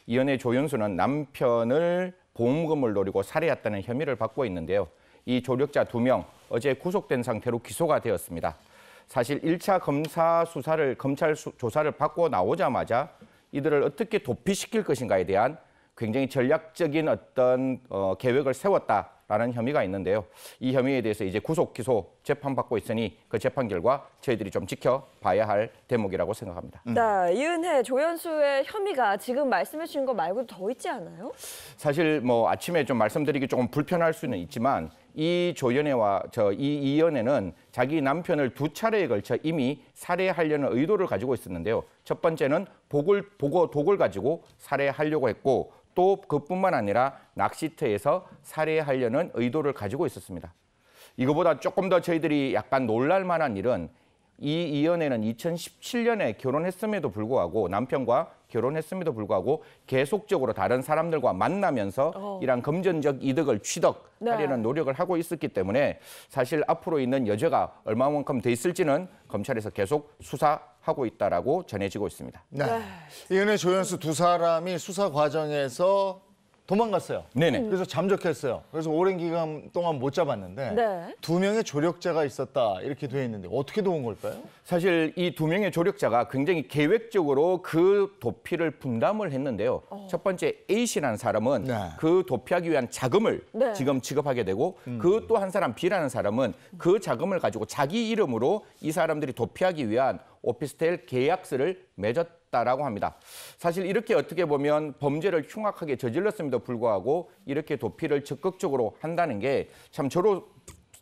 이연의 조연수는 남편을 보험금을 노리고 살해했다는 혐의를 받고 있는데요. 이 조력자 2명 어제 구속된 상태로 기소가 되었습니다. 사실 1차 검찰 조사를 받고 나오자마자 이들을 어떻게 도피시킬 것인가에 대한 굉장히 전략적인 어떤 계획을 세웠다라는 혐의가 있는데요. 이 혐의에 대해서 이제 구속, 기소, 재판받고 있으니 그 재판 결과 저희들이 좀 지켜봐야 할 대목이라고 생각합니다. 네, 이은혜, 조연수의 혐의가 지금 말씀해 주신 거 말고도 더 있지 않아요? 사실 뭐 아침에 좀 말씀드리기 조금 불편할 수는 있지만 이 조연애와 이연애는 자기 남편을 2차례에 걸쳐 이미 살해하려는 의도를 가지고 있었는데요. 첫 번째는 독을 가지고 살해하려고 했고 또 그뿐만 아니라 낚시터에서 살해하려는 의도를 가지고 있었습니다. 이거보다 조금 더 저희들이 약간 놀랄 만한 일은 이연애는 2017년에 결혼했음에도 불구하고 남편과 결혼했음에도 불구하고 계속적으로 다른 사람들과 만나면서 이런 금전적 이득을 취득하려는 노력을 하고 있었기 때문에 사실 앞으로 있는 여죄가 얼마만큼 돼 있을지는 검찰에서 계속 수사하고 있다라고 전해지고 있습니다. 네. 이은혜, 조연수 2사람이 수사 과정에서 도망갔어요. 네네. 그래서 잠적했어요. 그래서 오랜 기간 동안 못 잡았는데 네. 2명의 조력자가 있었다 이렇게 돼 있는데 어떻게 도운 걸까요? 사실 이 2명의 조력자가 굉장히 계획적으로 그 도피를 분담을 했는데요. 첫 번째 A씨라는 사람은 그 도피하기 위한 자금을 지금 지급하게 되고 그 또 한 사람 B라는 사람은 그 자금을 가지고 자기 이름으로 이 사람들이 도피하기 위한 오피스텔 계약서를 맺었다라고 합니다. 사실 이렇게 어떻게 보면 범죄를 흉악하게 저질렀음에도 불구하고 이렇게 도피를 적극적으로 한다는 게 참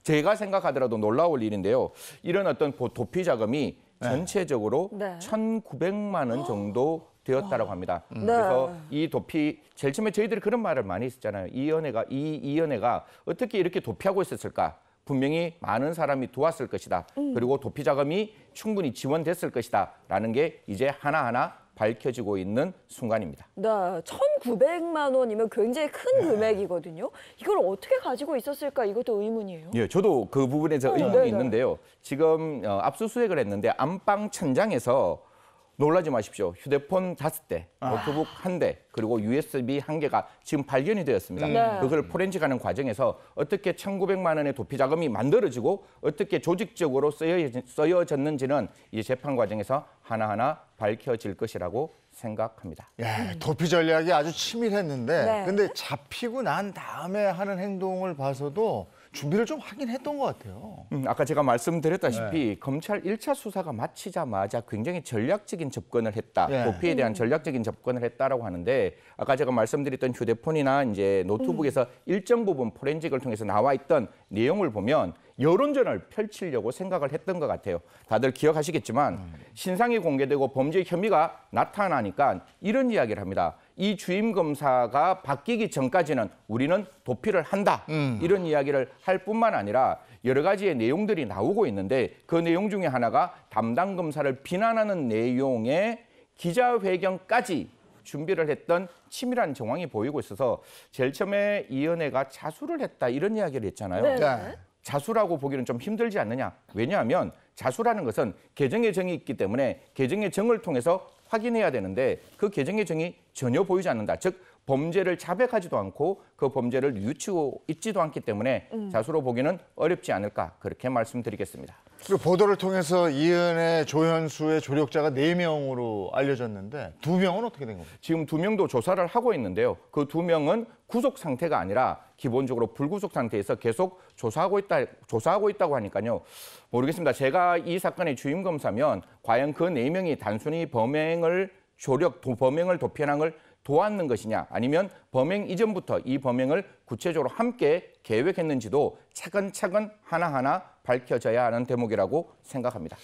제가 생각하더라도 놀라울 일인데요. 이런 어떤 도피 자금이 전체적으로 1,900만 원 정도 되었다라고 합니다. 그래서 이 도피 제일 처음에 저희들이 그런 말을 많이 했잖아요. 이연애가 어떻게 이렇게 도피하고 있었을까? 분명히 많은 사람이 도왔을 것이다. 그리고 도피 자금이 충분히 지원됐을 것이다. 라는 게 이제 하나하나 밝혀지고 있는 순간입니다. 네, 1,900만 원이면 굉장히 큰 금액이거든요. 이걸 어떻게 가지고 있었을까 이것도 의문이에요. 예, 저도 그 부분에서 의문이 있는데요. 지금 압수수색을 했는데 안방 천장에서 놀라지 마십시오. 휴대폰 5대, 노트북 1대, 그리고 USB 1개가 지금 발견이 되었습니다. 그걸 포렌식하는 과정에서 어떻게 1,900만 원의 도피 자금이 만들어지고 어떻게 조직적으로 쓰여졌는지는 이 재판 과정에서 하나하나 밝혀질 것이라고 생각합니다. 도피 전략이 아주 치밀했는데 근데 잡히고 난 다음에 하는 행동을 봐서도 준비를 좀 하긴 했던 것 같아요. 아까 제가 말씀드렸다시피 검찰 1차 수사가 마치자마자 굉장히 전략적인 접근을 했다. 도피에 대한 전략적인 접근을 했다라고 하는데 아까 제가 말씀드렸던 휴대폰이나 이제 노트북에서 일정 부분 포렌식을 통해서 나와 있던 내용을 보면 여론전을 펼치려고 생각을 했던 것 같아요. 다들 기억하시겠지만 신상이 공개되고 범죄 혐의가 나타나니까 이런 이야기를 합니다. 이 주임 검사가 바뀌기 전까지는 우리는 도피를 한다. 이런 이야기를 할 뿐만 아니라 여러 가지의 내용들이 나오고 있는데 그 내용 중에 하나가 담당 검사를 비난하는 내용의 기자회견까지 준비를 했던 치밀한 정황이 보이고 있어서 제일 처음에 이연애가 자수를 했다 이런 이야기를 했잖아요. 자수라고 보기는 좀 힘들지 않느냐. 왜냐하면 자수라는 것은 개정의 정이 있기 때문에 개정의 정을 통해서 확인해야 되는데 그 개정의 정이 전혀 보이지 않는다. 즉 범죄를 자백하지도 않고 그 범죄를 뉘우치고 있지도 않기 때문에 자수로 보기는 어렵지 않을까 그렇게 말씀드리겠습니다. 그리고 보도를 통해서 이은혜, 조연수의 조력자가 4명으로 알려졌는데 2명은 어떻게 된 겁니까? 지금 2명도 조사를 하고 있는데요. 그 2명은 구속 상태가 아니라 기본적으로 불구속 상태에서 계속 조사하고 있다고 하니까요. 모르겠습니다. 제가 이 사건의 주임 검사면 과연 그 4명이 단순히 범행을 도피한 걸 도왔는 것이냐 아니면 범행 이전부터 이 범행을 구체적으로 함께 계획했는지도 차근차근 하나하나 밝혀져야 하는 대목이라고 생각합니다.